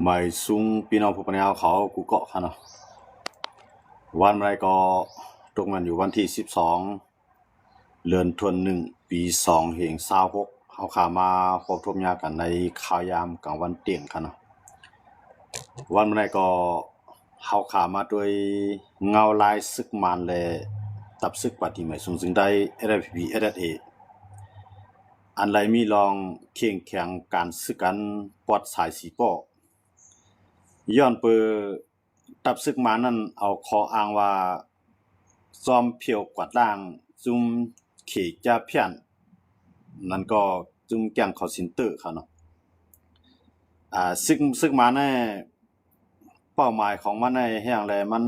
หมายซุงพี่น้องผู้ปกครองเขากูเกาะค่ะเนาะวันอะไรก็ตรงมันอยู่วันที่12เดือนธันวาคมปี2526เขาขามาพบทบยากันในข่าวยามกลางวันเตียงค่ะเนาะวันอะไรก็เขาขามาด้วยเงาลายซึกมันและตับซึกปฏิมาซึ่งได้ LFP SSA อันไรมีลองเคียงแข็งการซึกกันปอดสายสีป้อย้อนเปอตับซึกมานั่นเอาขออ้างว่าซอมเพียวกวาดล่างจุมเขจ้าเพียนนั่นก็จุมแกงเขาสินเตอร์เขาเนาะซึกมาในเป้าหมายของมันในแห่งแลมัน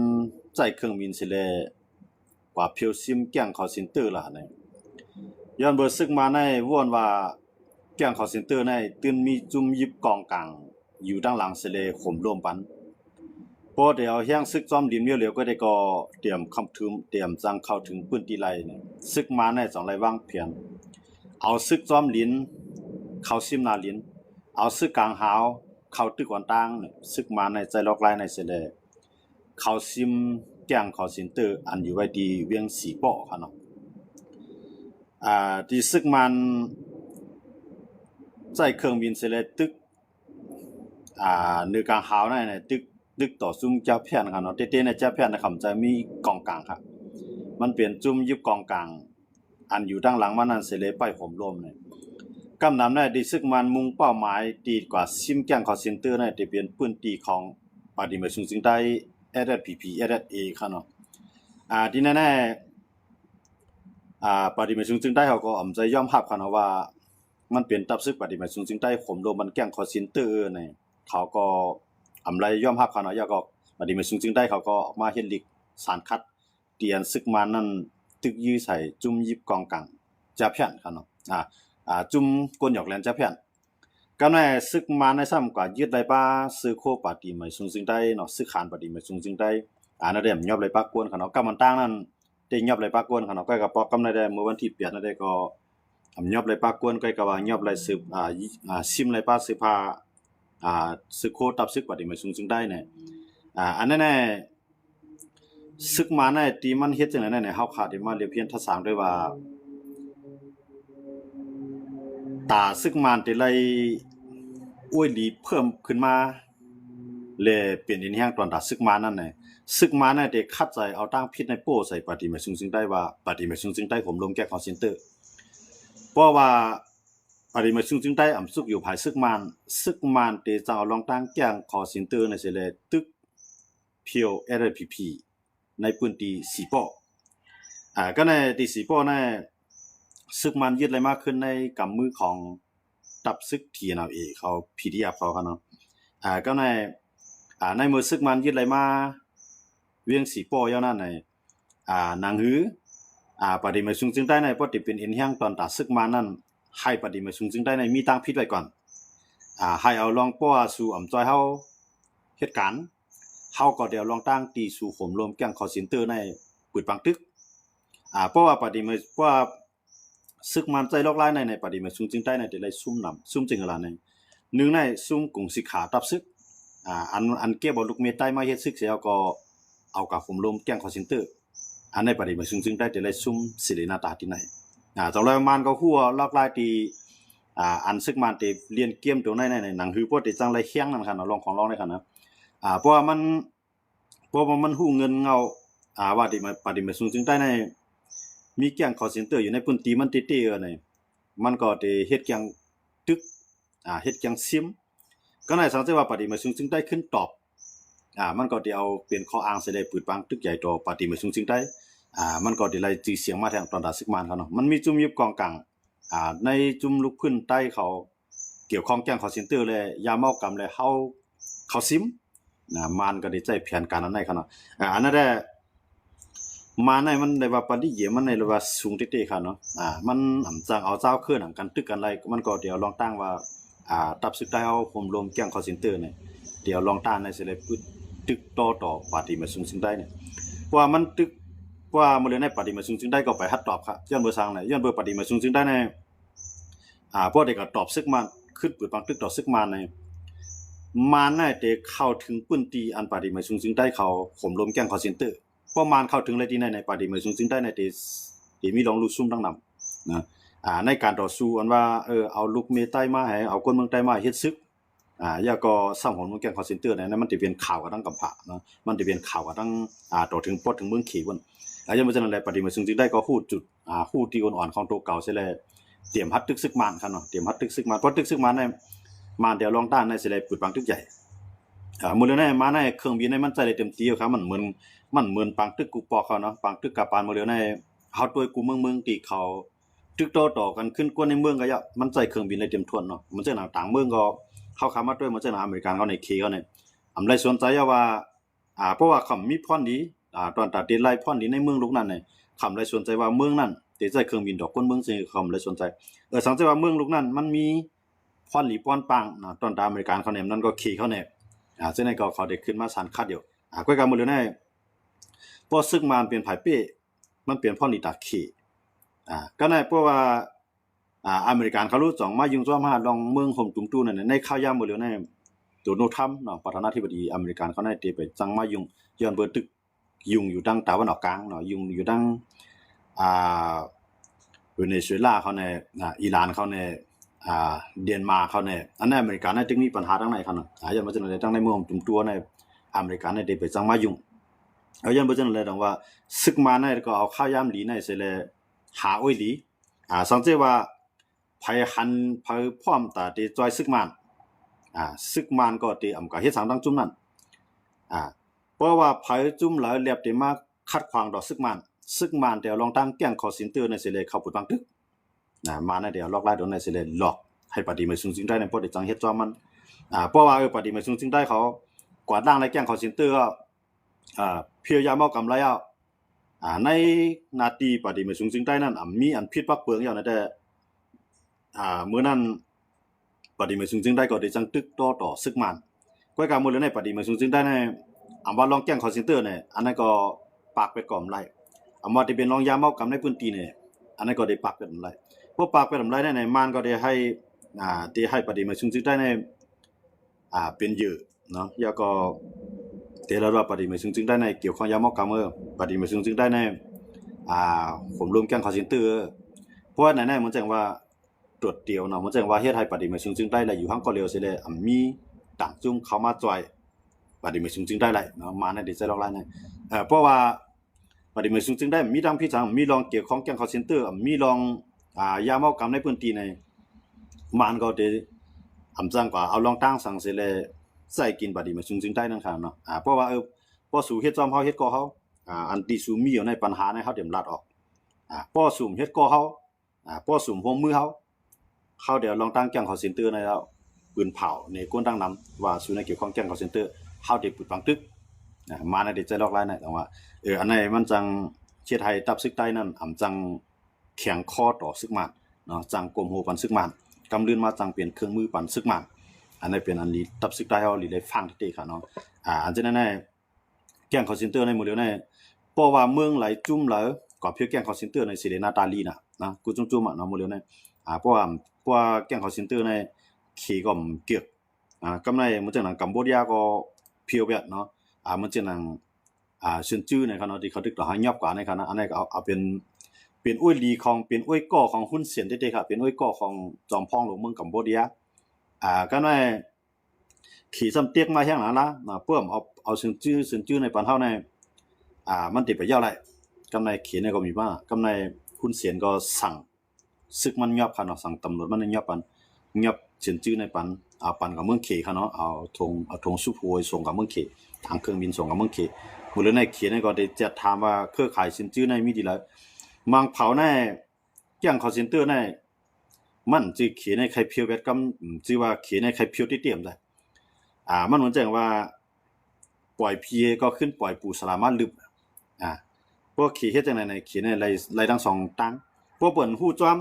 ใจเครื่องบินสิเลกว่าเพียวซิมแกงเขาสินเตอร์ล่ะเนี่ยย้อนเบอซึกมาในว่นว่าแกงเขาสินเตอร์ในตื่นมีจุมยิบกองกลางอยู่ด้านหลังสิเลข่มรวมปันพอเดี๋ยวแห้งซึกซ้อมดิมเหลียวก็ได้ก็เตรียมคำทึมเตรียมจังเข้าถึงปืนตีไลเนี่ยซึกมาในสองไรวางเพียนเอาซึกซ้อมลิ้นเข้าซิมนาลิ้นเอาซึกกลางหาวเข้าตึกวันตั้งเนี่ยซึกมาในใจล็อกไลในเสเลเข้าซิมแกงเขาสินเตอร์อันอยู่ไว้ดีเวียงสีป้อค่ะเนาะที่ซึกมันใจเครื่องบินเสเลตึกเนื้อกลางหาวนั่นน่ะตึกต่อซุ่มเจ้าเพียนครับเนาะเต้ๆในเจ้าเพียนนะครับจะมีกองกลางครับมันเปลี่ยนจุ่มยิบกองกลางอันอยู่ด้านหลังมันนั่นเสเลยไปห่มลมเนี่ยกำนำได้ดิซึกมันมุ่งเป้าหมายตีกว่าซิมแกงคอเซ็นเตอร์นั่นจะเป็นปืนตีของปฏิบัติซึ่งได้ SSPP SSA ครับเนาะที่แน่ๆปฏิบัติซึ่งได้เขาก็ใจยอมรับครับเนาะว่ามันเป็นตับซึกปฏิบัติซึ่งได้ห่มลมมันแกงคอเซ็นเตอร์เนี่ยเขาก็ไรย่อมรับเขาเนาะยาก็ปฏิบัติซึ่งได้เขาก็ออกมาเฮ็ดลิกสารคัดเตียนซึกมันนั่นตึกยื้อใส่จุ่มยิบกองกลางจ้าเพียนครับเนาะจุ่มกวนหยอกแลนจ้าเพียนก็ในซึกมันในซ้ำกว่ายึดไรป้าซื้อโคปฏิบัติซึ่งได้เนาะซึกขานปฏิบัติซึ่งได้นั่นได้ยอบไรป้ากวนเขาเนาะก็มันตั้งนั่นได้ยอบไรป้ากวนเขาเนาะก็กับปอกกำได้เมื่อวันที่8นั่นได้ก็ยอบไรป้ากวนก็ว่ายอบไรสืบซิมไรป้าสืบพาซึกโคตับซึกปฏิมาซึ่งได้เนี่ยอันนั้นแน่ซึกมาในตีมันเฮ็ดจังได๋เนี่ยเฮาขาดที่มาเรียนเพียนทัศน์ด้วยว่าตาซึกมานที่ไลอ้วยหลีเพิ่มขึ้นมาเลยเปลี่ยนอินแฮงตอนตาซึกมานั่นน่ะซึกมาน่ะได้คัดใจเอาตั้งพิษในโป้ใส่ปฏิมาซึ่งได้ว่าปฏิมาซึ่งได้ผมลงแก้คอลเซ็นเตอร์เพราะว่าปฏิมาซึ่งได้อำสุกอยู่ภายซึกมานเตจังเอาลองตั้งแก้งคอลเซ็นเตอร์ในเสเลตึกเพียว LPP ในพื้นที่สีป้อก็ในที่สีป้อในซึกมันยึดอะไรมากขึ้นในกำมือของตับซึก TNLA เขา PDF เขาครับเนาะก็ในมือซึกมันยึดอะไรมาเวียงสีป้อยาวนั่นในนางหือปฏิมาซึ่งได้ในปฏิเป็นเอ็นแห้งตอนตัดซึกมันนั่นให้ปฏิมาซึ่งได้ในมีตั้งพิษไว้ก่อนให้เอาลองป้อสู่อ่ำจ้อยเฮาเหตุการณ์เฮาก็เดี๋ยวลองตั้งตีสู่ข่มรวมแก๊งคอลเซ็นเตอร์ในปืดปังตึกเพราะว่าปฏิมาว่าซึกมันใจลอกลายในปฏิมาซึ่งได้ในเดี๋ยวไล่ซุ่มนำซุ่มจึงอะไรในหนึ่งในซุ่มกลุ่มสิขาตับซึกอันเก็บบ่ลูกเมตใต้มาเฮ็ดซึกเสียก็เอากับข่มรวมแก๊งคอลเซ็นเตอร์อันในปฏิมาซึ่งได้เดี๋ยวไล่ซุ่มสิรินาตาที่ไหนจังไรมันก็หัวลอกลายตีอันซึกมันตีเรียนเกมตัวในหนังฮือพวกตีจังไรเฮียงนั่นค่ะเนาะลองของร้องได้ค่ะนะเพราะว่ามันหู้เงินเงาว่าที่มาปฏิมาซึ่งได้ในมีแก๊งคอลเซ็นเตอร์อยู่ในพื้นที่มันติๆเนี่ยมันก็ได้เฮ็ดแก๊งตึกเฮ็ดแก๊งซิมก็ในสังเกตว่าปฏิมาซึ่งได้ขึ้นตอบมันก็ได้เอาเป็นข้ออ้างใส่ได้ปืดปังตึกใหญ่ต่อปฏิมาซึ่งได้มันก็ได้ไล่จื้อเสียงมาทางตอนดาซึกมันเขาเนาะมันมีจุ่มยิบกองกลางในจุ่มลุกพื้นใต้เขาเกี่ยวข้องแก๊งคอลเซ็นเตอร์เลยยาเมากำเลยเขาซิมมันก็ได้ใจแผนการนั้นได้เขาเนาะอันนั้นแหละมาในมันได้ว่าปฏิเยมันในว่าสูงเต้ๆค่ะเนาะมันหำจังเอาเจ้าเคลื่อนกันตึกกันไรมันก็เดี๋ยวลองตั้งว่าตับซึกได้เอาผมรวมแก๊งคอลเซ็นเตอร์เนี่ยเดี๋ยวลองตั้งในสิเลยตึกต่อปฏิมาซึ่งได้เนี่ยว่ามันตึกว่ามื้อเลยในปฏิมาซึ่งได้ก็ไปฮัดตอบครับย้อนเบอร์สั่งไหนย้อนเบอร์ปฏิมาซึ่งได้ในพวกเด็กก็ตอบซึกมันขึ้นปืดปังตึกต่อซึกมันใน มาน่ะเตเข้าถึงปื้นตีอันปาดีไม่สูงจึงได้เขาข่มลมแกล้งคอลเซ็นเตอร์ประมาณเข้าถึงเลยที่ในปาดีไม่สูงจึงได้ในเตมีลองลุซุ่มดังนำนะในการต่อสู้อันว่าเอาลูกเมใต้มาให้เอาคนเมืองใต้มาเฮ็ดซึกอย่าก็ซ้ำของเมืองแกล้งคอลเซ็นเตอร์นั้นมันสิเป็นข่าวกับทั้งกำผาเนาะมันสิเป็นข่าวกับทั้งต่อถึงปอดถึงเมืองเขวันอย่างบ่จังนั้นแหละปาดีไม่สูงจึงได้ก็ฮู้จุดฮู้ที่อ่อนๆของตัวเก่าเสียแล้วเตรียมฮัดตึกซึกมานคั่นเนาะเตรียมฮัดตึกซึกมานเพราะตึกซึกมานในมาเดี๋ยวลองต้านในสิได้ปึดปังตึกใหญ่มื้อนี้มาในเครื่องบินในมันใจได้เต็มที่ครับมันเหมือนปังตึกกูปอกเขาเนาะปังตึกกะปานมื้อนี้เฮาตัวกูเมืองที่เขาตึกต่อกันขึ้นกว่าในเมืองก็ยะมันใจเครื่องบินได้เต็มทวนเนาะมันจังต่างเมืองก็เขาเข้ามาด้วยมันจังอเมริกันเขาในเคเขาเนี่ยอำไรสนใจว่าเพราะว่าเขามีพรดีตอนตัดเดดไลน์พรดีในเมืองลูกนั้นเนี่ยคำไรสนใจว่าเมืองนั้นสิใจเครื่องบินดอกคนเมืองสิคำไรสนใจสังเกตว่าเมืองลูกนั้นมันมีพรหลีป้อนปังนะตอนตามอเมริกันเขาเนี่ยนั้นก็ขี่เขาเนี่ยซึ่งในก็เขาได้ขึ้นมาสารคัดเดียวก้อยกันมื้อนี้พอซึกมันเป็นไผเป้มันเปลี่ยนพรหลีตาขี่ก็ได้เพราะว่าอเมริกันเขารู้จ่องมายุงจ้อมหาลองเมืองห่มตุงตู้นั่นในข่าวยามมื้อนี้โดนัลด์ทรัมป์เนาะประธานาธิบดีอเมริกันเขาได้เตไปจังมายุงย้อนเบิ่ตึกยุงอยู่ดังตะวันออกกลางเนาะยุงอยู่ดังเวเนซุเอลาเขาเนี่ยอิหร่านเขาเนี่ยเดนมาร์กเขาเนี่ยอันนั้นอเมริกันเนี่ยจึงมีปัญหาทางไหนเขาเนาะอย่างว่าจังได๋ทางในเมืองห่มตุงตัวในอเมริกันเนี่ยได้ไปจังมายุงอย่างว่าจังได๋ดังว่าซึกมาเนี่ยก็เอาข้าวยามหลีในเสแลหาอ้อยหลีสังเกตว่าไผหันไผพร้อมตาที่จอยซึกมันซึกมันก็ที่ก็เฮ็ดสังดังจุ่มนั้นเพราะว่าไผจุ่มหลายเรียบที่มาขัดขวางดอกซึกมันเดี๋ยวลองตั้งแก๊งคอลเซ็นเตอร์ในสิเลยเข้าปุดบังตึกมาในเดี๋ยวลอกลายโดนในสิเลยหลอกให้ปฏิไม่สูงจึงได้ในพวกได้จังเฮ็ดจอมมันเพราะว่าปฏิไม่สูงจึงได้เขากวาดล้างในแก๊งคอลเซ็นเตอร์พยายามเอากำไรเอาในนาทีปฏิไม่สูงจึงได้นั้นมีอันผิดปักเปลืองอย่างนั้นแต่มื้อนั้นปฏิไม่สูงจึงได้ก็ได้จังตึกต่อซึกมันก้อยกามื้อในปฏิไม่สูงจึงได้ในว่าลองแก๊งคอลเซ็นเตอร์เนี่ยอันนั้นก็ปากเป็ดก่อมไรว่าที่เป็นรองยามเอากำในพื้นที่เนี่ยอันนั้นก็ได้ปากเป็ดไรพวกปากเป็ดไรในมันก็ได้ให้ที่ให้ปฏิไม่สูงจึงได้ในเป็นเยอะเนาะแล้วก็เทระว่าปฏิไม่สูงจึงได้ในเกี่ยวข้องยามเอากำปฏิไม่สูงจึงได้ในผมรวมแก๊งคอลเซ็นเตอร์เพราะว่าไหนๆมันแจ้งว่าตรวจเดียวเนาะมันแจ้งว่าเฮ็ดให้ปฏิไม่สูงจึงได้แล้วอยู่ข้างก็เร็วสิเลยมีต่างจุ่มเข้ามาจ่อยปฏิไม่สูงจึงได้เนาะมาในดิจิทัลไลน์เนี่ยเพราะว่าปฏิไม่สูงจึงได้มีดังพี่จังมีรองเกี่ยวของแก๊งคอลเซ็นเตอร์มีรองยามเอากำในพื้นที่ในมันก็ได้จังกว่าเอาลองตั้งสั่งสิเลยใส่กินปฏิไม่สูงจึงได้นั่นค่ะเนาะเพราะว่าพอสู่เฮ็ดจอมเฮาเฮ็ดก็เฮาอันที่สู่มีอยู่ในปัญหาในเฮาเตรียมรัดออกพอสู่เฮ็ดก็เฮาพอสู่ร่วมมือเฮาเดี๋ยวลองตั้งแก๊งคอลเซ็นเตอร์ในแล้วปืนเผาในก้นตั้งนำว่าสู่ในเกี่ยวของแก๊งคอลเซ็นเตอร์เฮาได้ปึดปังตึกมาในดิจิทัลไลน์แต่ว่าอันไหนมันจังเฮ็ดให้ตับซึกใต้นั้นจังแข็งคอต่อซึกมันเนาะจังกลมโหปันซึกมันกำลืนมาจังเป็นเครื่องมือปันซึกมันอันนี้เป็นอันนี้ตับซึกใต้เฮาหรือได้ฟังที่ค่ะเนาะอันฉะนั้นแก๊งคอลเซ็นเตอร์ในหมู่เดียวเพราะว่าเมืองไหลจุ่มหลายก็เพียงแก๊งคอลเซ็นเตอร์ในสิได้หน้าตาลีนะกูจุ่มๆเนาะหมู่เดียวเพราะว่าแก๊งคอลเซ็นเตอร์ในขี่ก็เกียกกำไรมันจังนั้นกัมพูชาก็เพียวแบบเนาะมันจังนั้นชื่นชื่อในครับเนาะที่เขาตึกต่อหายอบกว่าในครับนะอันนี้ก็เอาเป็นอ้วยลีของเป็นอ้วยก่อของหุ้นเสียนเด้ๆครับเป็นอ้วยก่อของจอมพ่องหลวงเมืองกัมพูชาก็ได้ขี่ซ้ำเตียกมาแห่งนั้นล่ะเพิ่มเอาชื่นชื่อในปานเฮาในมันติดไปยาวไรกำไรเขียนในก็มีว่ากำไรหุ้นเสียนก็สั่งซึกมันยอบค่ะเนาะสั่งตำรวจมันยอบปันยอบชื่นชื่อในปันปันกับเมืองเขค่ะเนาะเอาธงซุโพยส่งกับเมืองเขทางเครื่องบินส่งกับเมืองเขผู้เล่นในเขียนในก็ได้จะถามว่าเครือข่ายสินชื่อในมีดีแล้วมังเผาในแก๊งคอลเซ็นเตอร์ในมันสิเขียนในใครเพียวแบบกำสิว่าเขียนในใครเพียวที่เตรียมได้มันเหมือนแจ้งว่าปล่อย PA ก็ขึ้นปล่อยปูสลามาลึบพวกขี่เฮ็ดจังได๋ในเขียนในไล่ทั้ง2ตั้งพวกเปิ้นฮู้จ้อม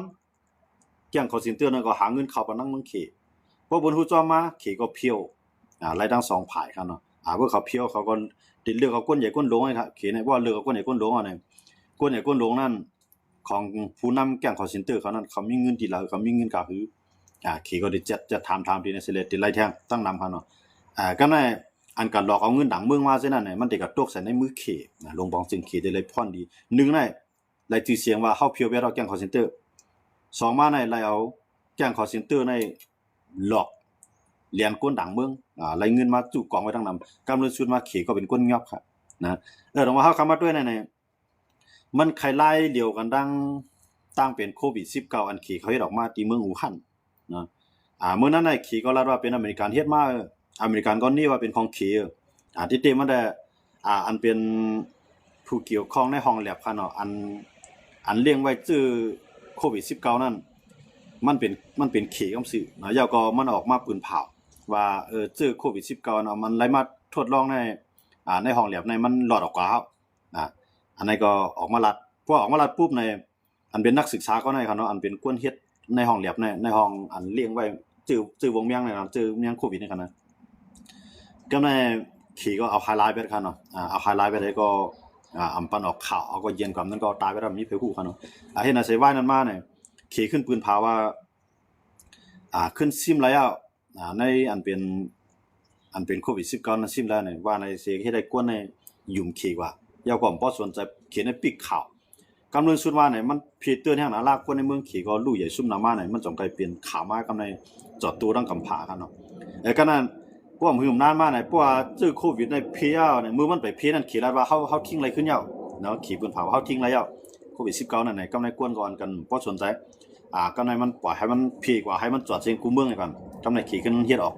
แก๊งคอลเซ็นเตอร์นั่นก็หาเงินเข้าปานนั้นเมืองเขพวกเปิ้นฮู้จ้อมมาเขก็เพียวไล่ทั้ง2ฝ่ายครับเนาะพวกเขาเพียวเขาก็ติดเลือกเอาก้นใหญ่ก้นหลงครับเขียนให้ว่าเลือกเอาก้นใหญ่ก้นหลงเอาเนี่ยก้นใหญ่ก้นหลงนั่นของผู้นำแก๊งคอลเซ็นเตอร์เขานั้นเขามีเงินที่หลายเขามีเงินกะหือเขก็ได้จัดถามที่ในสิเลยติดไล่แท่งตั้งนำครับเนาะ ก็ในอันการหลอกเอาเงินดังเมืองมาเช่นนั้นเนี่ยมันเด็กก็ตกใส่ในมือเขลงบองจึงเขได้เลยพรดีหนึ่งในไล่ชื่อเสียงว่าเฮาเพียวเวลาแก๊งคอลเซ็นเตอร์สองมาในไล่เอาแก๊งคอลเซ็นเตอร์ในหลอกเรียนก้นดังเมืองไล่เงินมาจุกองไว้ทั้งนำกำเนิดชุดมาเขก็เป็นก้นยอบครับนะตรงว่าเฮาคำมาด้วยในมันใครไล่เดียวกันดังตั้งเป็นโควิด19อันเขเขาเฮ็ดออกมาที่เมืองอู่ฮั่นนะเมื่อนั้นในเขก็ลาดว่าเป็นอเมริกันเฮ็ดมาอเมริกันก็นี่ว่าเป็นของเขที่เต็มมันได้อันเป็นผู้เกี่ยวข้องในห้องแลบค่ะเนาะอันเลี้ยงไว้ชื่อโควิด19นั่นมันเป็นเขจังซี่เนาะแล้วก็มันออกมาปืนเผาว่าชื่อโควิด19เนาะมันไล่มาทดลองในห้องแลบในมันหลอดออกกว่าอันนั้นก็ออกมารัดพอออกมารัดปุ๊บในอันเป็นนักศึกษาก็ได้ครับเนาะอันเป็นกวนเฮ็ดในห้องแลบในห้องอันเลี้ยงไว้ชื่อวงเมียงเนี่ยชื่อเมียงโควิดนี่กันนะก็ในขี่ก็เอาไฮไลท์ไปครับเนาะเอาไฮไลท์ไปได้ก็อำปันออกข่าวเอาก็เย็นกว่านั้นก็ตายไปแล้วมีเผยคู่ครับเนาะเฮ็ดน่ะใส่ไว้นั่นมาเนี่ยขี่ขึ้นปืนพาว่าขึ้นซิมแล้วในอันเป็นโควิด19นั้นซิมแล้วเนี่ยว่าในเสกเฮ็ดได้กวนในยุ่มขี่ว่าอย่าก่อมบ่สนใจเขียนในปิกข่าวกำเนิดสุดว่าเนี่ยมันผิดเตือนแห่งนาลากคนในเมืองขี่ก็ลู่ใหญ่ซุ่มนามาเนี่ยมันจงกลายเป็นข่าวมากำในจอดตัวดังกำผาครับเนาะก็นั้นพวกหืมนานมาเนี่ยพวกจื้อโควิดในเพียเนี่ยมือมันไปเพียนั่นขี่ลาดว่าเฮาทิ้งอะไรขึ้นยาวเนาะขี่ปืนเผาเฮาทิ้งอะไรยาวโควิด19นั่นไหนกำในกวนก่อนกันบ่สนใจกำในมันปล่อยให้มันพีกว่าให้มันจอดเชิงกูเมืองก่อนกำในขี่ขึ้นเฮ็ดออก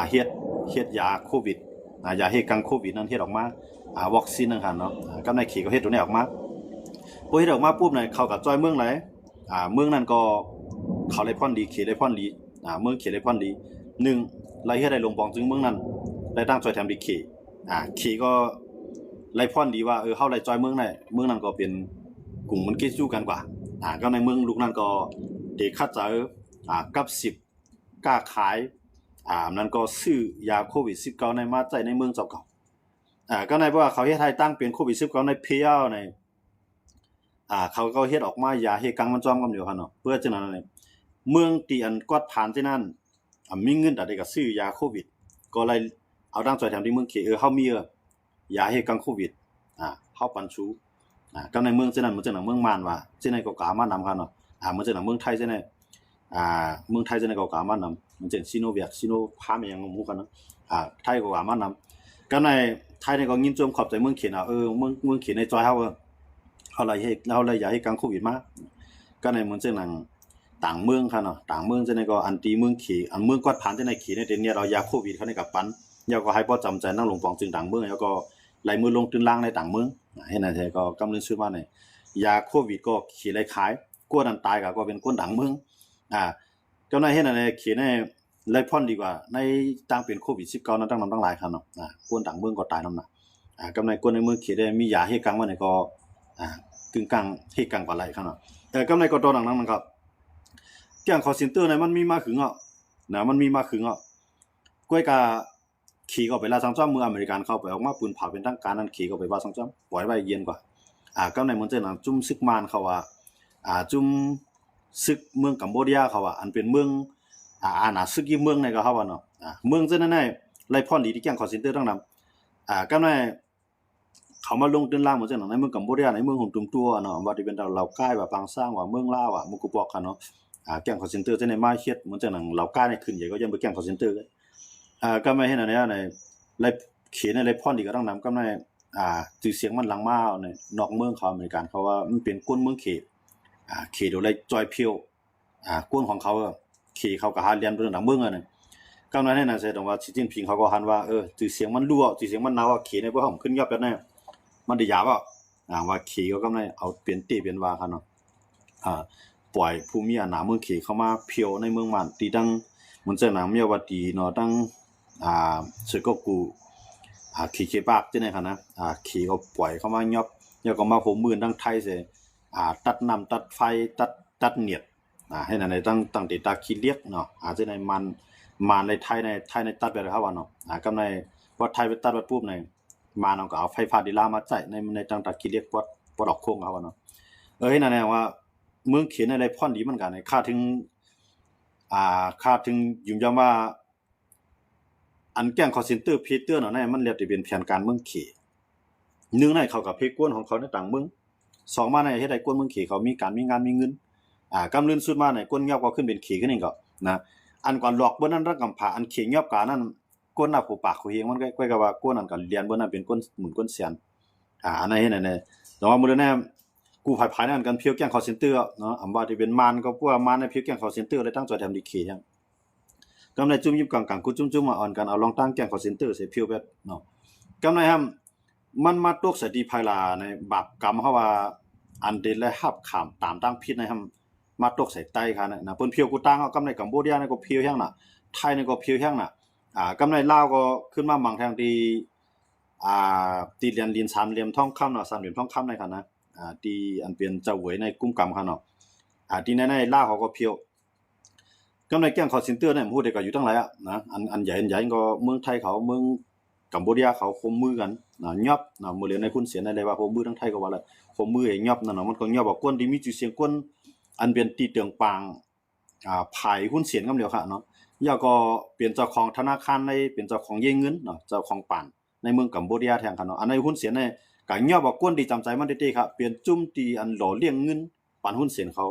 เฮ็ดยาโควิดยาเฮ็ดกังโควิดนั่นเฮ็ดออกมาวัคซีนนั่นค่ะเนาะกำในขี่ก็เฮ็ดตัวนี้ออกมาพอเฮ็ดออกมาปุ๊บเนี่ยเข้ากับจอยเมืองไหนเมืองนั้นก็เขาเลยพรดีขี่เลยพรดีเมืองขี่เลยพรดี1ไล่เฮ็ดได้ลงปองจึงเมืองนั้นได้ตั้งจอยแถมดีขี่ก็ไล่พรดีว่าเฮาไล่จอยเมืองนั้นก็เป็นกลุ่มมันคิดสู้กันกว่าก็ในเมืองลูกนั้นก็เด็กคัดเจอกับ10กล้าขายนั้นก็ซื้อยาโควิด19ในมาใจในเมืองเจ้าเก่าก็ในเพราะว่าเขาเฮ็ดให้ตั้งเป็นโควิด19ในเพียวในเขาก็เฮ็ดออกมายาเฮ็ดกังมันจ้อมกันอยู่คั่นเนาะเพื่อจังนั้นน่ะเมืองที่อันกอดผ่านที่นั่นมีเงินได้ก็ซื้อยาโควิดก็เลยเอาดังจอยแถมที่เมืองเขเฮามียาเฮ็ดกังโควิดเฮาปันชูก็ในเมืองจังนั้นมันจังนั้นเมืองมานว่าจังได๋ก็กล้ามานำคั่นเนาะมันจังนั้นเมืองไทยจังได๋เมืองไทยจังได๋ก็กล้ามานำมันจังซิโนแวคซิโนพาร์มอิหยังบ่ฮู้กันเนาะไทยก็กล้ามานำก็ในไทยนี่ก็ยินจมขอบใจเมืองเขเมืองเขในจอยเฮาเขาเลยอยากให้กังโควิดมาก็ในเมืองจังนั้นต่างเมืองค่ะเนาะต่างเมืองจังได๋ก็อันตีเมืองเขอันเมืองกวดผ่านจังได๋เขในเดี๋ยวนี้เรายาโควิดเขาในกับปันแล้วก็ให้บ่จำใจนั่งลงปองจึงต่างเมืองแล้วก็ไหลมือลงตื้นล่างในต่างเมืองเฮ็ดนั่นแท้ก็กำลังชื่อว่าเนี่ยยาโควิดก็เขเลยขายกลัวนั้นตายก็เป็นคนต่างเมืองก็ในเฮ็ดนั่นแหละเขในเลยพรดีกว่าในตั้งเป็นโควิด19นั้นตั้งหลายค่ะเนาะคนต่างเมืองก็ตายนำน่ะกำในคนในเมืองเขได้มียาเฮ็ดกังว่าเนี่ยก็กึ่งกลางเฮ็ดกังกว่าไหลครับเนาะกำในก็ตัวดังนั้นครับเกี่ยงคอลเซ็นเตอร์เนี่ยมันมีมาขึงมันมีมาขึงก้วยกาขี่ก็ไปลาสังจ้อมเมืองอเมริกันเข้าไปออกมาปืนเผาเป็นทางการนั้นขี่ก็ไปว่าสังจ้อมปล่อยไว้เย็นกว่าก็ในเมืองเจ้านั้นจุ่มซึกมานเขาว่าจุ่มซึกเมืองกัมพูชาเขาว่าอันเป็นเมืองน่ะซึกยี่เมืองในก็เขาว่าเนาะเมืองเจ้านั้นได้ไล่พรดีที่เกี่ยงคอลเซ็นเตอร์ทั้งนั้นก็ในเขามาลงตื้นล่างเหมือนเจ้านั้นในเมืองกัมพูชาในเมืองของตุ่มตัวเนาะว่าที่เป็นเราใกล้ว่าปางสร้างว่าเมืองลาวมุกุปอกค่ะเนาะเกี่ยงคอลเซ็นเตอร์เจ้าในมาเฮ็ดเหมือนเจ้านั้นเราใกล้ในขึ้นใหญ่ก็ยังไปเกี่ยงคอลเซ็นเตอร์ก็ไม่เห็นอันนี้ในไล่เขียนในไล่พรดีก็ต้องนำก็ในชื่อเสียงมันหลังมาในนอกเมืองเขาอเมริกันเขาว่ามันเป็นก้นเมืองเขโดยไล่จอยเพียวก้นของเขาเขเขาก็หาเรียนเรื่องดังเมืองนั่นก็นั้นน่ะแสดงว่าสีจิ้นผิงเขาก็หันว่าชื่อเสียงมันรั่วชื่อเสียงมันนาวเขในบ่ของขึ้นยอดแบบนั้นมันได้ยาวว่าเขก็กำลังเอาเปลี่ยนตีเปลี่ยนว่าคั่นเนาะปล่อยภูมิหน้าเมืองเขเข้ามาเพียวในเมืองมันตีดังมันจะหนังเมียว่าดีเนาะตั้งสึกก็กูขี่เคปากจังได๋คั่นนะขี่ก็ปล่อยเข้ามายอบแล้วก็มาโหมมื่นทั้งไทยเสตัดน้ำตัดไฟตัดเนียดให้นั่นได้ตั้งติตาขี้เลียกเนาะจังได๋มันในไทยในตัดแบบเขาว่าเนาะกำในว่าไทยไปตัดไปปุ๊บในมาเนาะก็เอาไฟฟ้าดิลามาใช้ในตั้งตาขี้เลียกปอดออกโค้งเขาว่าเนาะนั่นแหละว่าเมืองเขียนอะไรพรดีเหมือนกันค่าถึงยุ่มยามว่า อันแกล้งคอเซ็นเตอร์พีเตอร์เนาะมันเรียกที่เป็นแผนการเมืองเขหนึ่งในเขากับเพกวนของเขาในต่างเมืองสองมาในเฮ็ดให้กวนเมืองเขเขามีการมีงานมีเงินกำลืนสุดมาในกวนเงียบก็ขึ้นเป็นเขขึ้นนี่ก็นะอันก่อนหลอกบ่นั้นรักกำผาอันเขเงียบกานั้นกวนน่ะผู้ปากผู้เฮงมันก็ก็ว่ากวนนั้นก็เรียนบ่นั้นเป็นกวนหมุนกวนเสียนอันนั้นเฮ็ดนั่นแต่ว่ามื้อนั้นกูภายนั้นกันเพียวแกล้งคอเซ็นเตอร์เนาะอำว่าที่เป็นมานก็พวกมานในเพียวแกล้งคอเซ็นเตอร์เลยตั้งใจทำดีเขยังกำไรจุ่มยิบกลางๆกูจุ่มๆมาอ่อนกันเอาลองตั้งแกล้งคอเซ็นเตอร์ใส่เพียวแบบเนาะกำไรมันมาตกสติภายลาในบาปกรรมเฮาว่าอันเดและหับขามตามตั้งพิษในมาตกใส่ใต้ค่ะนะเปิ้นเพียวกูตั้งเอากำไรกัมพูชานี่ก็เพียวแฮงน่ะไทยนี่ก็เพียวแฮงน่ะกำไรลาวก็ขึ้นมาบางทางที่ตีเหรียญลิน3เหลี่ยมทองคำเนาะ3เหลี่ยมทองคำในค่ะนะที่อันเป็นเจ้าเหวยในกลุ่มกรรมค่ะเนาะที่ในลาวเขาก็เพียวกำไรแก๊งคอลเซ็นเตอร์เนี่ยพูดได้ก็อยู่ทั้งหลายนะอันใหญ่ก็เมืองไทยเขาเมืองกัมพูชาเขาคมมือกันยอบมื้อเรียนในคุณเสียในเลยว่าคมมือทั้งไทยก็ว่าแหละคมมือให้ยอบนั่นเนาะมันก็ยอบว่ากวนที่มีชื่อเสียงกวนอันเป็นตีเตืองปางภายหุ้นเสียนกำเดียวค่ะเนาะยาก็เป็นเจ้าของธนาคารในเป็นเจ้าของเยเงินเนาะเจ้าของป่านในเมืองกัมพูชาแทนค่ะเนาะอันในหุ้นเสียนในก็ยอบว่ากวนที่จำใจมันได้ๆครับเปลี่ยนจุ่มตีอันหล่อเลี้ยงเงินป่านหุ้นเสียนเขา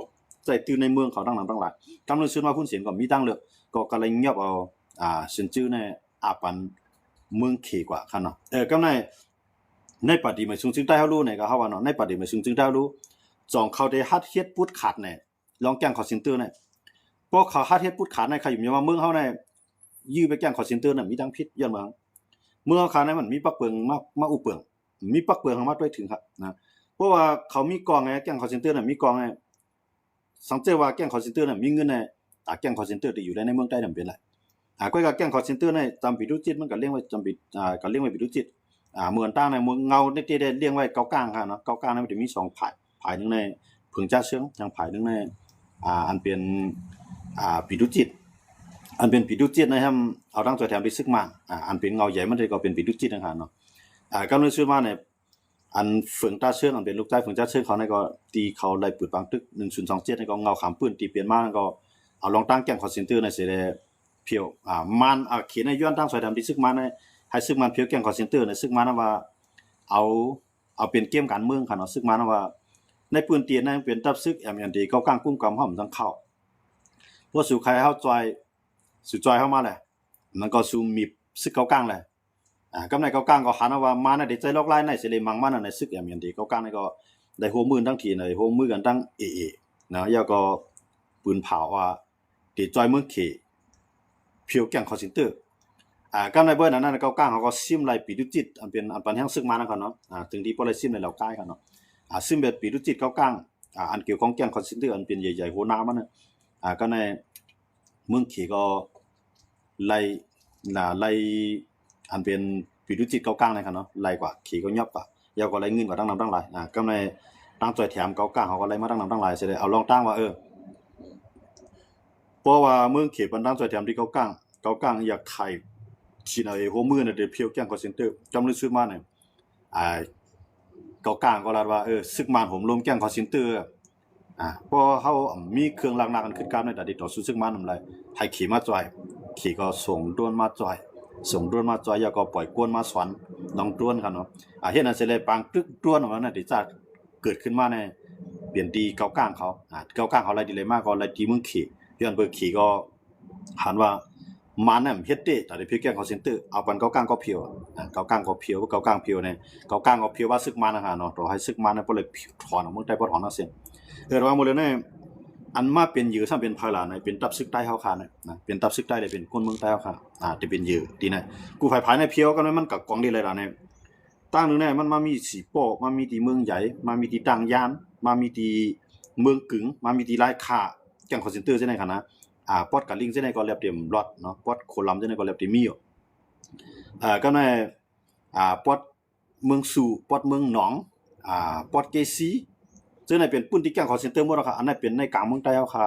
ใจตื่นในเมืองเขาทั้งนั้นทั้งหลายกำลังซื้อมาหุ้นเสียนก็มีตั้งเลือกก็กำลังยอบเอาสินชื่อในปันเมืองเขกว่าค่ะเนาะกำในปฏิมาซุงจึงได้เฮารู้เนี่ยก็เฮาว่าเนาะในปฏิมาซุงจึงได้รู้จองเขาได้ฮัดเฮ็ดปุดขาดเนี่ยลองแกล้งคอลเซ็นเตอร์เนี่ยพวกเขาฮัดเฮ็ดปุดขาดในใครอยู่ว่าเมืองเฮาเนี่ยยื้อไปแกล้งคอลเซ็นเตอร์น่ะมีทั้งพิษย้อนว่าเมืองเขาเนี่ยมันมีปักเปิงมาอุเปิงมีปักเปิงเข้ามาด้วยถึงครับนะเพราะว่าเขามีกองไงแกล้งคอลเซ็นเตอร์น่ะมีกองไงสังเกตว่าแกล้งคอลเซ็นเตอร์น่ะมีเงินในแกล้งคอลเซ็นเตอร์ที่อยู่ในเมืองใต้นั่นเป็นไรก็แกล้งคอลเซ็นเตอร์เนี่ยจำผิดรู้จิตมันก็เลี้ยงไว้จำผิดก็เลี้ยงไว้ผิดรู้จิตเหมือนตั้งในเมืองเงาได้เลี้ยงไว้เกากลางค่ะเนาะเกากลางนั้นมันจะมี2ผายนึงในผึ่งจ้าเชิงอย่างผายนึงในอันเป็นผิดรู้จิตอันเป็นผิดรู้จิตนะครับเอาตั้งตัวแถมไปซึกมาอันเป็นเงาใหญ่มันก็เป็นผิดรู้จิตนะครับเนาะกำลังซื้อมาเนี่ยอันฝึงจ้าเชิงอันเป็นลูกใต้ฝึงจ้าเชิงเขาในก็ตีเขาไล่ปืนปังตึก1027ในก็เงาขามปืนตีเปลี่ยนมาก็เอาลองตั้งแกล้งคอลเซ็นเตอร์ในเสได้เพียวมันเขียนในย้อนตั้งสายดำที่ซึกมาในให้ซึกมันเพียวแกล้งคอลเซ็นเตอร์ในซึกมานะว่าเอาเป็นเกมการเมืองค่ะเนาะซึกมานะว่าในปืนเตียนนั้นเป็นตับซึก MND เก้ากลางกุ้มกำห้อมทั้งเข้าพวกสู่ใครเฮาจอยสู่จอยเข้ามาแหละมันก็สู่มีซึกเก้ากลางแหละกำในเก้ากลางก็หันว่ามาน่ะได้ใจลอกลายในสิเลยมังมันในซึก MND เก้ากลางนี่ก็ได้โหมือทั้งทีในโหมือกันทั้งเอนะแล้วก็ปืนเผาว่าติจอยเมืองเขเพียวแกล้งคอลเซ็นเตอร์กำในเบิ้นนั้นเก้ากลางเขาก็ซิมไล่ปีดุจิตอันเป็นอันปันแห่งซึกมานะครับเนาะถึงที่บ่ได้ซิมในเหล่าใกล้ครับเนาะซึ่งแบบปีดุจิตเก้ากลางอันเกี่ยวของแกล้งคอนเซ็นเตอร์อันเป็นใหญ่ๆโหน้ามันน่ะก็ในเมืองเขก็ไล่อันเป็นปีดุจิตเก้ากลางเลยครับเนาะไล่กว่าเขก็ยอบกว่ายาวก็ไล่เงินกว่าทั้งนำทั้งหลายก็ในตั้งจ่อยแถมเก้ากลางเขาก็ไล่มาทั้งนำทั้งหลายสิได้เอาลองตั้งว่าเพราะว่าเมืองเขมันตั้งจ่อยแถมที่เก้ากลางอยากไข่ที่ไหนโหมือน่ะได้เพียวแกล้งคอนเซ็นเตอร์จำลึกซื้อมาเนี่ยเก้ากลางก็ลาดว่าซึกมานผมรวมแกล้งคอลเซ็นเตอร์เพราะเฮามีเครื่องหนักๆกันขึ้นกลางในติดต่อสู้ซึกมานนำไรให้ขี่มาจ่อยขี่ก็ส่งด้วนมาจ่อยแล้วก็ปล่อยกวนมาสวนน้องด้วนครับเนาะเฮ็ดนั่นสิเลยปางตึกด้วนออกมาน่ะที่จะเกิดขึ้นมาในเปลี่ยนดีเก้ากลางเขาเก้ากลางเขาไล่ดีเลยมากก็ไล่ดีเมืองขี่ย้อนเบิ่งขี่ก็หันว่ามันน่ะเฮ็ดได้แต่เพียงแกล้งคอลเซ็นเตอร์เอาปันเก้ากลางก็เพียวเก้ากลางก็เพียวเก้ากลางเพียวเนี่ยเก้ากลางก็เพียวว่าซึกมันนะฮะเนาะต่อให้ซึกมันน่ะบ่เลยถอนออกเมืองใต้บ่ถอนเอาเส้นว่าหมดเลยเนี่ยอันมาเป็นยือซ้ํเป็นภายหลังเนี่ยเป็นตับซึกใต้เฮาคาเนี่ยเป็นตับซึกใต้ได้เป็นคนเมืองใต้เฮาคาที่เป็นยือที่นั่นกูภายในเพียวก็มันก็กองดีเลยล่ะเนี่ยตั้งนึงเนี่ยมันมามีสีโป้มามีที่เมืองใหญ่มามีที่ต่างยานมามีที่เมืองกึ๋งมามีที่ลายค่าแก๊งคอลเซ็นเตอร์จังได๋คั่นนะปอดกับลิงจังได๋ก็เรียบเต็มรอดเนาะปอดโคลัมจังได๋ก็เรียบเต็มมีอยู่ก็ในปอดเมืองสู่ปอดเมืองหนองปอดเกซีซึ่งในเป็นปุ้นที่แก๊งคอลเซ็นเตอร์หมดแล้วครับอันนั้นเป็นในกลางเมืองใต้เฮาค่ะ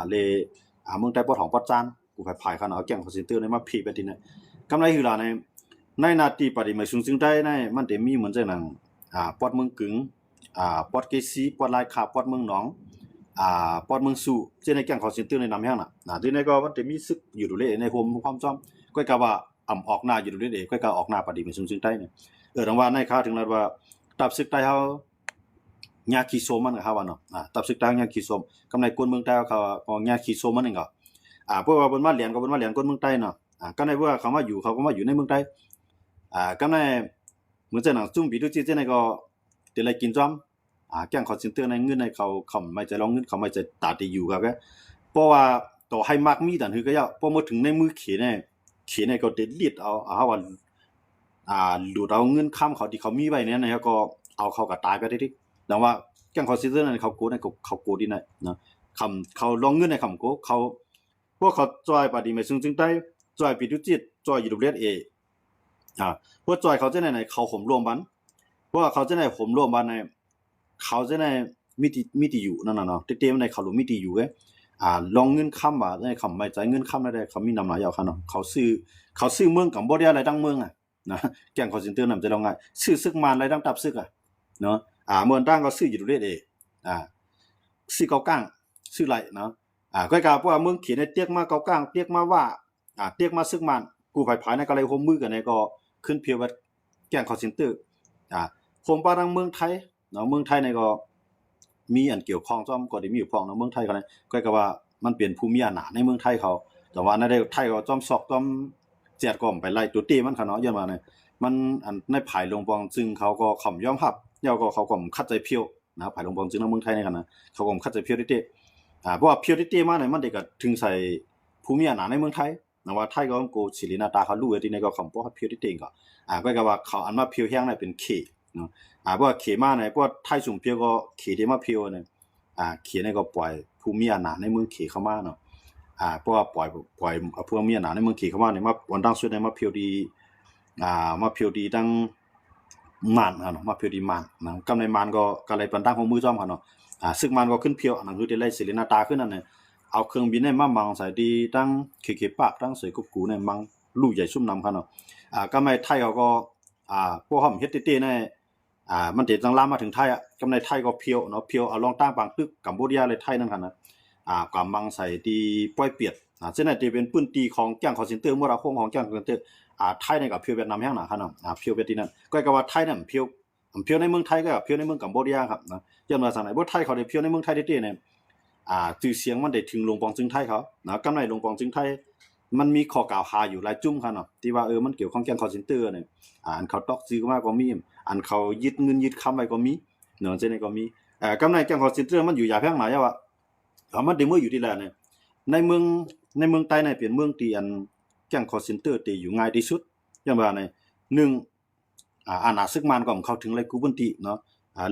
เลยเมืองใต้ปอดของปอดจานกูภายๆคั่นเอาแก๊งคอลเซ็นเตอร์นี่มาพีไปที่นั่นกำไรคือล่ะในนาทีปฏิมาซึ่งได้ในมันได้มีเหมือนจังนั้นปอดเมืองกึ๋งปอดเกซีปอดลายคาปอดเมืองหนองปอดเมืองสู่เจ้าในแก๊งคอลเซ็นเตอร์ในนำแห่งน่ะที่ไหนก็มันจะมีซึกอยู่ดูเลยในโฮมความจอมก็กะว่า ออกหน้าอยู่ด้วยเองก็ออกหน้าปฏิบัติซึ่งใต้เนี่ยดังว่าในข้าวถึงแล้วว่าตับซึกใต้เฮายาขี้โซมันก็เฮาว่าเนาะตับซึกใต้ยาขี้โซมกำในกวนเมืองใต้เขาก็ยาขี้โซมันนึงก็เพราะว่าเพิ่นมาเรียนก็เพิ่นมาเรียนกวนเมืองใต้เนาะก็ในว่าเขามาอยู่เขาก็มาอยู่ในเมืองใต้ก็ในเหมือนจะหนังจุ่มปีดูจิในก็เดี๋ยวอะไรกินจ้อมแจ้งคอลเซ็นเตอร์ในเงินในเขาไม่จะร้องเงินเขาไม่จะตาตีอยู่ครับเพราะว่าต่อให้มากมีแต่คือก็ยาพอมาถึงในมือเขียนในก็เด็ดเลียดเอาว่าหลุดเอาเงินค้ำเขาที่เขามีไว้เนี่ยนะก็เอาเขาก็ตายไปได้ดิแต่ว่าแจ้งคอลเซ็นเตอร์นั้นเขาโกในเขาโกดีนะคำเขาลองเงินในคำโกเขาพวกเขาจอยปฏิมาซึ่งได้จอยปีดุจิตจอยอยู่ดูเลียดพวกจอยเขาจะไหนเขาห่มรวมบันเพราะว่าเขาจะไหนห่มรวมบันในเขาจะไหนมิติอยู่นั่นน่ะเนาะเต็มในเขาหลุมมิติอยู่ลองเงินค้ำว่าในคำไม่ใจเงินค้ำได้เขามีนำหลายอย่างเนาะเขาซื้อเมืองกัมพูชาอะไรดังเมืองนะแก่งคอลเซ็นเตอร์นำจะลองไงซื้อซึกมานอะไรดังตับซึกเนาะเมืองตั้งก็ซื้ออยู่ดูเลียดซื้อเกาก้างซื้อไรเนาะก็กล่าวว่าเมืองเขียนในเตียกมาเกาก้างเตียกมาว่าเตียกมาซึกมันกูภายในก็เลยโฮมมือกันในก็ขึ้นเพียวว่าแก่งคอลเซ็นเตอร์โฮมปาดังเมืองไทยเนาะเมืองไทยในก็มีอันเกี่ยวข้องจ้อมก็ได้มีอยู่พ้องเนาะเมืองไทยก็เลยก็ว่ามันเปลี่ยนภูมิอำนาจในเมืองไทยเขาแต่ว่าในไทยก็จ้อมซอกจ้อมเจียดก็ไปไล่ตัวตีมันค่ะเนาะย้อนมาเนี่ยมันอันในภายลงปองจึงเขาก็ขำยอมรับแล้วก็เขาก็คัดใจเพียวนะภายลงปองจึงในเมืองไทยในกันนะเขาก็คัดใจเพียวดิเพราะว่าเพียวดิมาเนี่ยมันได้ก็ถึงใส่ภูมิอำนาจในเมืองไทยนะว่าไทยก็กูศิรินาตาเขารู้ที่ในก็คำเพราะว่าเพียวดิก็ก็ว่าเขาอันว่าเพียวแห้งเนี่ยเป็นเขเนาะเพราะว่าเขมาเนี่ยเพราะว่าไทยสุ่มเพียวก็เขที่มาเพียวเนี่ยเขเนี่ยก็ปล่อยภูมิอำนาจในเมืองเขเข้ามาเนาะเพราะว่าปล่อยภูมิอำนาจในเมืองเขเข้ามาเนี่ยมาวันตั้งสุดเนี่ยมาเพียวดีมาเพียวดีตั้งมันเนาะมาเพียวดีมันนะกำในมันก็เลยปันตั้งของมือจ้อมกันเนาะซึ่งมันก็ขึ้นเพียวนั่นคือได้ไล่ศิรินาตาขึ้นนั่นเนี่ยเอาเครื่องบินเนี่ยมามังใส่ดีตั้งเคปากตั้งสวยกุ๊กกูเนี่ยมังลูกใหญ่ซุ่มนำกันเนาะก็ไม่ไทยเขาก็พวกเขาเฮ็ดเต้ๆเนี่ยมันเด็ดจังลามมาถึงไทยกำในไทยก็เพียวเนาะเพียวเอาลองตั้งบางตึกกัมพูชาเลยไทยนั่นกันนะกำมังใส่ดีป้อยเปียดเส้นไหนที่เป็นปืนตีของแจ้งคอลเซ็นเตอร์เมื่อเราคงของแจ้งคอลเซ็นเตอร์ไทยเนี่ยกับเพียวเวียดนามแห้งหนาครับเนาะเพียวเวียดนามก็ว่าไทยเนี่ยเพียวในเมืองไทยก็เพียวในเมืองกัมพูชาครับนะย้อนมาสั่งไหนบ่ไทยเขาได้เพียวในเมืองไทยเต้ๆเนี่ยชื่อเสียงมันได้ถึงหลวงปองจึงไทยเขานะกำไรหลวงปองจึงไทยมันมีข้อกล่าวหาอยู่หลายจุ่มครับเนาะที่ว่ามันเกี่ยวข้องแจ้งคอลเซ็นเตอร์เนี่ยอันเขาตอกซื้อมาก็มีอันเขายึดเงินยึดคำไว้ก็มีเนาะเช่นนี้ก็มีกำไรแจ้งคอลเซ็นเตอร์มันอยู่ยาแพงหลายว่ามันได้เมื่ออยู่ที่แล้วเนี่ยในเมืองใต้เนี่ยเปลี่ยนเมืองที่อันแจ้งคอลเซ็นเตอร์ที่อยู่ง่ายที่สุดอย่างว่าเนี่ย1อาณาซึกมันก็เข้าถึงเลยกูบุนติเนาะ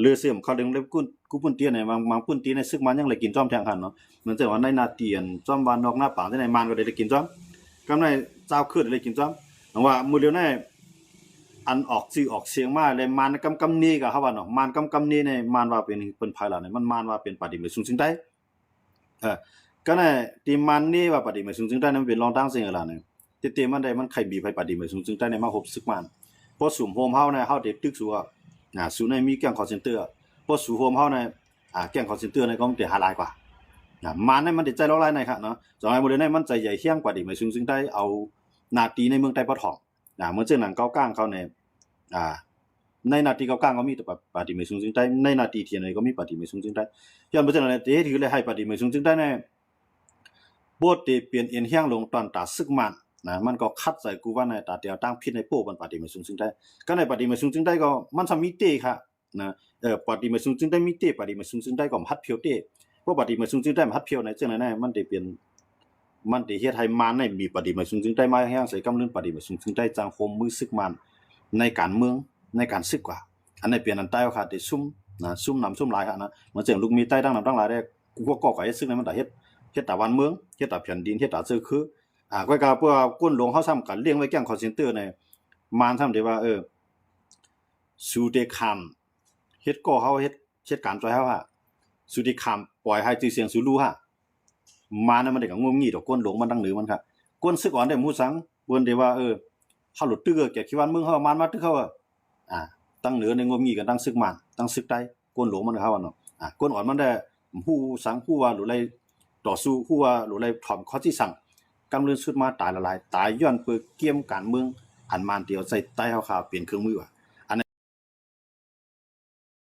เลือเสื่อมเข้าถึงเลยกูบุนติเนี่ยบางปุนติในซึกมันยังเลยกินจ้อมแทงกันเนาะเหมือนแต่ว่าในนาเตียนจ้อมบ้านนอกหน้าป่าที่ในมันก็ได้กินจ้อมกำไรเจ้าขึ้นเลยกินจ้อมว่ามื้อเดียวเนี่ยอันออกชื่อออกเสียงมาเลยมันกำนี้ก็เฮาว่าเนาะมันกำนี้เนี่ยมันว่าเป็นภายหลังเนี่ยมันว่าเป็นปฏิบัติซึ่งได้ก็เนี่ยที่มันนี่ว่าปฏิบัติซึ่งได้นั้นเป็นรองตั้งสิ่งอะไรเนี่ยเต็มๆมันได้มันใครบีไปปฏิบัติซึ่งได้ในมา60ซึกมันพอสุ่มโฮมเฮาเนี่ยเฮาได้ตึกสัวสูในมีแก๊งคอลเซ็นเตอร์พอสู่โฮมเฮาเนี่ยแก๊งคอลเซ็นเตอร์เนี่ยก็มันได้หาหลายกว่ามันเนี่ยมันได้ใจร้ายในครับเนาะสองไอ้โมเดลเนี่ยมันใจใหญ่เฮี้ยงกว่าดิไม่ซึ่งได้เอานาตีในเมืองใต้ปะทองเหมือนเจ้าหนังเก้าก้างเขาเนี่ยในนาตีเก้าก้างก็มีแต่ปฏิไม่ซึ่งได้ในนาตีเทียนเลยก็มีปฏิไม่ซึ่งได้ย้อนไปเจ้าเนี่ยเฮ็ดถือเลยให้ปฏิไม่ซึ่งได้เนี่ยบ่ได้เปลี่ยนเอียนเฮี้ยงลงตอนตาซึกมันมันก็คัดใส่กูว่าในตาเดียวตั้งพิษในโป้มันปฏิมาซึ่งได้ก็ในปฏิมาซึ่งได้ก็มันสามีเตค่ะนะปฏิมาซึ่งได้มีเตปฏิมาซึ่งได้ก็ฮัดเพียวเตเพราะปฏิมาซึ่งได้ฮัดเพียวในจังนั้นมันได้เปลี่ยนมันได้เฮ็ดให้มันในมีปฏิมาซึ่งได้มาแฮงใส่กำเนิดปฏิมาซึ่งได้จังโฮมมือซึกมันในการเมืองในการซึกกว่าอันนี้เปลี่ยนอันใต้ค่ะได้ซุ่มนำซุ่มหลายค่ะนะเหมือนเสียงลูกมีใต้ดังนำดังหลายได้กูก็ก่อไก่ซึ่งมันได้เฮ็ดตะวันเมืองเฮ็ดตะแผ่นดินเฮ็ดตะซื่อคือก็กะพวกก้นหลวงเฮาซ้ำกันเลี้ยงไว้แก๊งคอลเซ็นเตอร์เนี่ยมานซ้ำได้ว่าสู่ได้คำเฮ็ดก่อเฮาเฮ็ดการจ่อยเฮาสู่ได้คำปล่อยให้ชื่อเสียงสู่รู้มานั้นมันได้ก็งมงี้ดอกก้นหลวงมันดังเหนือมันค่ะก้นซึกอ่อนได้หมู่สังเพิ่นได้ว่าเฮาหลุดตึกแก่คิดว่าเมืองเฮามันมาตึกเฮาตั้งเหนือในงมงี้กันตั้งซึกมันตั้งซึกใต้ก้นหลวงมันเฮาเนาะก้นอ่อนมันได้ฮู้สังฮู้ว่าหรือไรต่อสู้ฮู้ว่าหรือไรถ่อมข้อที่สั่ง กำเรินสุดมาตายละลายตายย้อนเปื้อเกี่ยมการเมืองอันมันเดียวใส่ใต้เฮาข่าวเปลี่ยนเครื่องมือว่ะ